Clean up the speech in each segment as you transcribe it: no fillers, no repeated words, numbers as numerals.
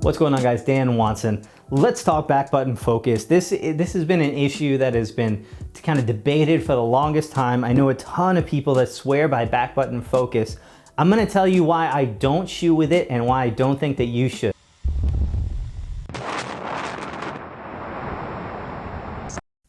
What's going on, guys? Dan Watson. Let's talk back button focus. This has been an issue that has been kind of debated for the longest time. I know a ton of people that swear by back button focus. I'm gonna tell you why I don't shoot with it and why I don't think that you should.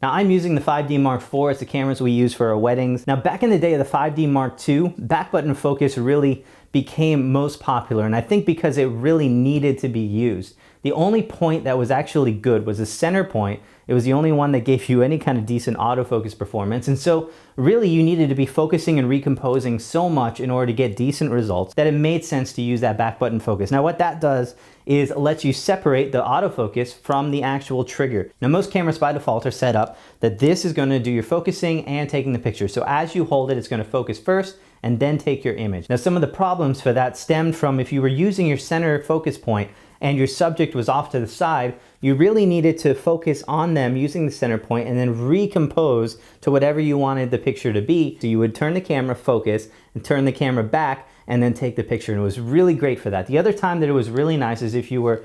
Now, I'm using the 5D Mark IV. It's the cameras we use for our weddings. Now, back in the day of the 5D Mark II, back button focus really became most popular, and I think because it really needed to be used. The only point that was actually good was the center point. It was the only one that gave you any kind of decent autofocus performance, and so really you needed to be focusing and recomposing so much in order to get decent results that it made sense to use that back button focus. Now, what that does is it lets you separate the autofocus from the actual trigger. Now, most cameras by default are set up that this is going to do your focusing and taking the picture. So as you hold it, it's going to focus first and then take your image. Now, some of the problems for that stemmed from if you were using your center focus point and your subject was off to the side, you really needed to focus on them using the center point and then recompose to whatever you wanted the picture to be. So you would turn the camera, focus, and turn the camera back and then take the picture, and it was really great for that. The other time that it was really nice is if you were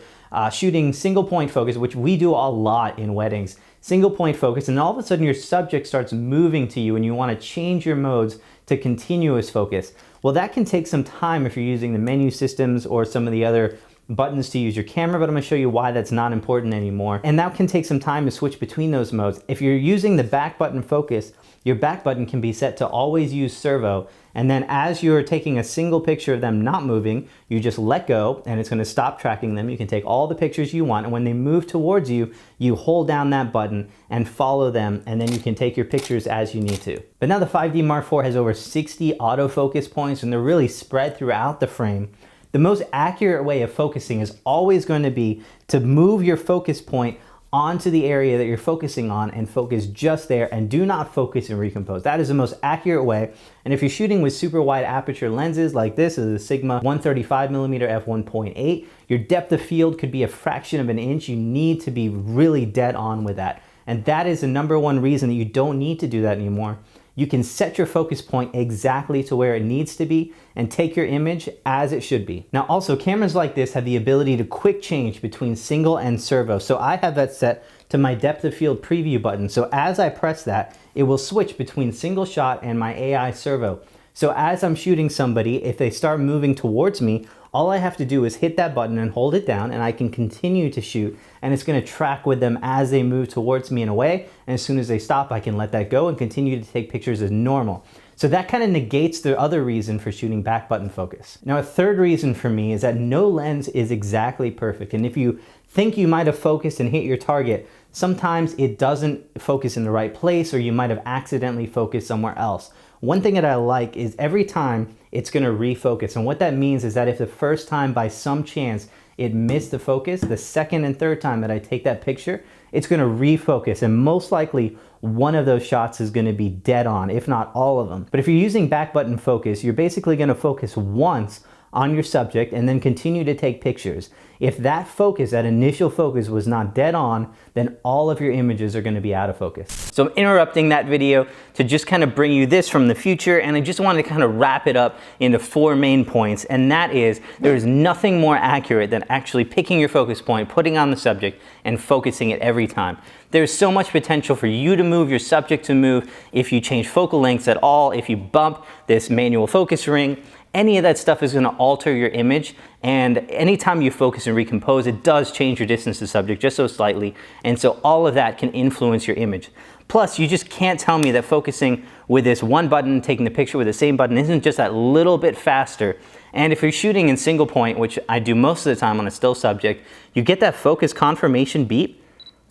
shooting single point focus, which we do a lot in weddings. Single point focus, and all of a sudden your subject starts moving to you and you want to change your modes to continuous focus. Well, that can take some time if you're using the menu systems or some of the other buttons to use your camera, but I'm going to show you why that's not important anymore. And that can take some time to switch between those modes. If you're using the back button focus, your back button can be set to always use servo, and then as you're taking a single picture of them not moving, you just let go and it's going to stop tracking them. You can take all the pictures you want, and when they move towards you, you hold down that button and follow them, and then you can take your pictures as you need to. But now the 5D Mark IV has over 60 autofocus points, and they're really spread throughout the frame. The most accurate way of focusing is always going to be to move your focus point onto the area that you're focusing on and focus just there, and do not focus and recompose. That is the most accurate way. And if you're shooting with super wide aperture lenses like this is a Sigma 135mm f1.8, your depth of field could be a fraction of an inch. You need to be really dead on with that. And that is the number one reason that you don't need to do that anymore. You can set your focus point exactly to where it needs to be and take your image as it should be. Now, also, cameras like this have the ability to quick change between single and servo. So I have that set to my depth of field preview button. So as I press that, it will switch between single shot and my AI servo. So as I'm shooting somebody, if they start moving towards me, all I have to do is hit that button and hold it down, and I can continue to shoot, and it's going to track with them as they move towards me and away, and as soon as they stop, I can let that go and continue to take pictures as normal. So that kind of negates the other reason for shooting back button focus. Now, a third reason for me is that no lens is exactly perfect, and if you think you might have focused and hit your target, sometimes it doesn't focus in the right place, or you might have accidentally focused somewhere else. One thing that I like is every time it's going to refocus, and what that means is that if the first time by some chance it missed the focus, the second and third time that I take that picture, it's going to refocus, and most likely one of those shots is going to be dead on, if not all of them. But if you're using back button focus, you're basically going to focus once on your subject and then continue to take pictures. If that focus, that initial focus, was not dead on, then all of your images are going to be out of focus. So I'm interrupting that video to just kind of bring you this from the future, and I just wanted to kind of wrap it up into 4 main points, and that is there is nothing more accurate than actually picking your focus point, putting on the subject, and focusing it every time. There's so much potential for you to move, your subject to move, if you change focal lengths at all, if you bump this manual focus ring. Any of that stuff is going to alter your image, and anytime you focus and recompose, it does change your distance to subject just so slightly, and so all of that can influence your image. Plus, you just can't tell me that focusing with this one button, taking the picture with the same button, isn't just that little bit faster. And if you're shooting in single point, which I do most of the time on a still subject, you get that focus confirmation beep,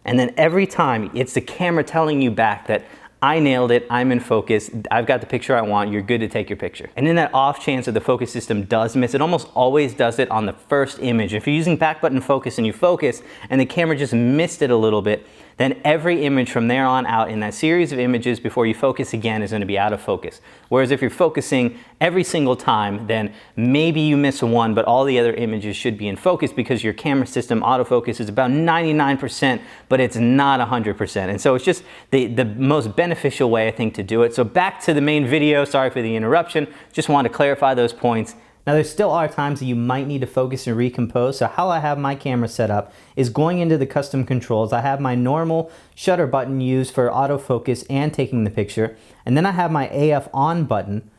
and then every time it's the camera telling you back that I nailed it, I'm in focus, I've got the picture I want, you're good to take your picture. And in that off chance that the focus system does miss, it almost always does it on the first image. If you're using back button focus and you focus and the camera just missed it a little bit, then every image from there on out in that series of images before you focus again is going to be out of focus. Whereas if you're focusing every single time, then maybe you miss one, but all the other images should be in focus because your camera system autofocus is about 99%, but it's not 100%. And so it's just the most beneficial way, I think, to do it. So back to the main video. Sorry for the interruption. Just wanted to clarify those points. Now there still are times that you might need to focus and recompose, so how I have my camera set up is going into the custom controls. I have my normal shutter button used for autofocus and taking the picture, and then I have my AF on button,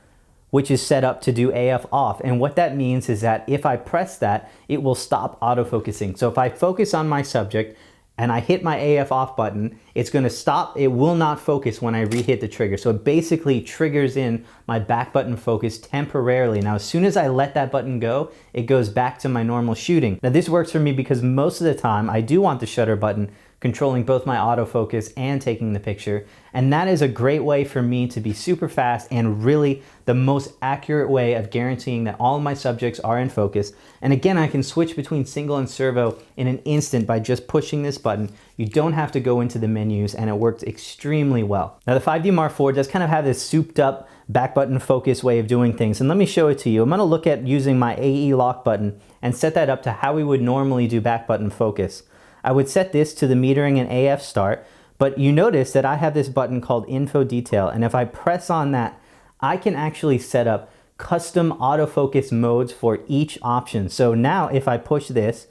which is set up to do AF off. And what that means is that if I press that, it will stop autofocusing. So if I focus on my subject and I hit my AF off button, it's gonna stop. It will not focus when I re-hit the trigger. So it basically triggers in my back button focus temporarily. Now, as soon as I let that button go, it goes back to my normal shooting. Now, this works for me because most of the time I do want the shutter button controlling both my autofocus and taking the picture. And that is a great way for me to be super fast and really the most accurate way of guaranteeing that all of my subjects are in focus. And again, I can switch between single and servo in an instant by just pushing this button. You don't have to go into the menus, and it works extremely well. Now, the 5D Mark IV does kind of have this souped up back button focus way of doing things. And let me show it to you. I'm gonna look at using my AE lock button and set that up to how we would normally do back button focus. I would set this to the metering and AF start, but you notice that I have this button called Info Detail, and if I press on that, I can actually set up custom autofocus modes for each option. So now if I push this,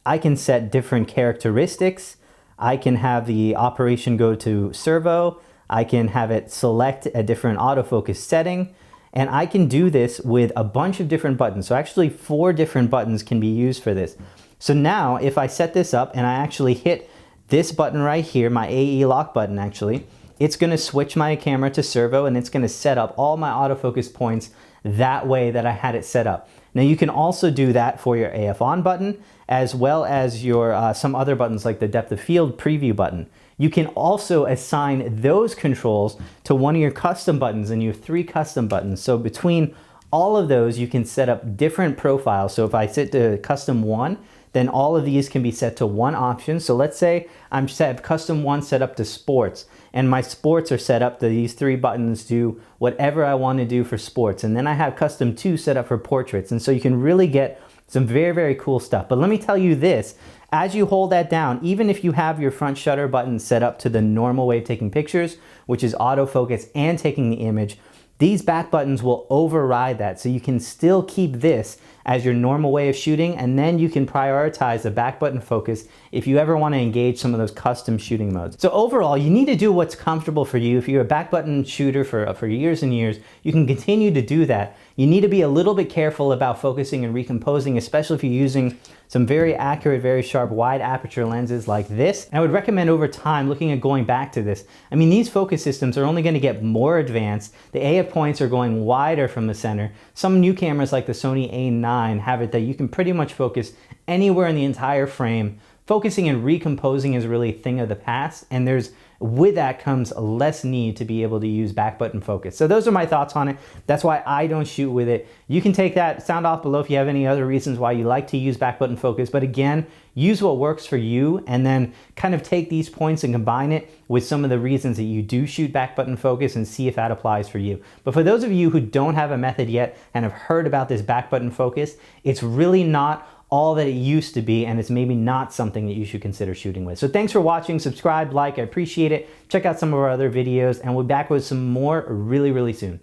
I can set different characteristics. I can have the operation go to servo. I can have it select a different autofocus setting, and I can do this with a bunch of different buttons. So actually 4 different buttons can be used for this. So now if I set this up and I actually hit this button right here, my AE lock button actually, it's gonna switch my camera to servo, and it's gonna set up all my autofocus points that way that I had it set up. Now you can also do that for your AF on button, as well as your some other buttons like the depth of field preview button. You can also assign those controls to one of your custom buttons, and you have 3 custom buttons. So between all of those, you can set up different profiles. So if I set to custom 1, then all of these can be set to one option. So let's say I'm set custom 1 set up to sports, and my sports are set up to these 3 buttons do whatever I want to do for sports. And then I have custom 2 set up for portraits. And so you can really get some very, very cool stuff. But let me tell you this, as you hold that down, even if you have your front shutter button set up to the normal way of taking pictures, which is autofocus and taking the image, these back buttons will override that. So you can still keep this as your normal way of shooting, and then you can prioritize the back button focus if you ever want to engage some of those custom shooting modes. So overall, you need to do what's comfortable for you. If you're a back button shooter for years and years, you can continue to do that. You need to be a little bit careful about focusing and recomposing, especially if you're using some very accurate, very sharp, wide aperture lenses like this. And I would recommend over time looking at going back to this. I mean, these focus systems are only going to get more advanced. The AF points are going wider from the center. Some new cameras like the Sony A9 have it that you can pretty much focus anywhere in the entire frame. Focusing and recomposing is really a thing of the past, and with that comes less need to be able to use back button focus. So those are my thoughts on it. That's why I don't shoot with it. You can take that, sound off below if you have any other reasons why you like to use back button focus. But again, use what works for you, and then kind of take these points and combine it with some of the reasons that you do shoot back button focus and see if that applies for you. But for those of you who don't have a method yet and have heard about this back button focus, it's really not all that it used to be, and it's maybe not something that you should consider shooting with. So thanks for watching, subscribe, like, I appreciate it. Check out some of our other videos, and we'll be back with some more really, really soon.